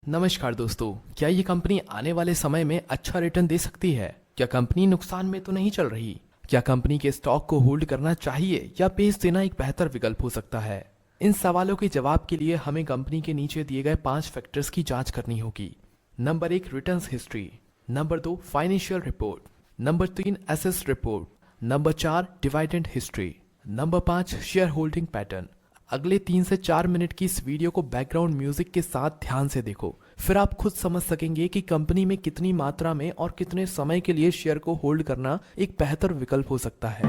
नमस्कार दोस्तों, क्या ये कंपनी आने वाले समय में अच्छा रिटर्न दे सकती है? क्या कंपनी नुकसान में तो नहीं चल रही? क्या कंपनी के स्टॉक को होल्ड करना चाहिए या बेच देना एक बेहतर विकल्प हो सकता है? इन सवालों के जवाब के लिए हमें कंपनी के नीचे दिए गए 5 फैक्टर्स की जांच करनी होगी। Number 1, returns history. Number 2, financial report. Number 3, एसेस report. Number 4, dividend history. Number 5, share holding pattern. अगले 3 से 4 मिनट की इस वीडियो को बैकग्राउंड म्यूजिक के साथ ध्यान से देखो, फिर आप खुद समझ सकेंगे कि कंपनी में कितनी मात्रा में और कितने समय के लिए शेयर को होल्ड करना एक बेहतर विकल्प हो सकता है।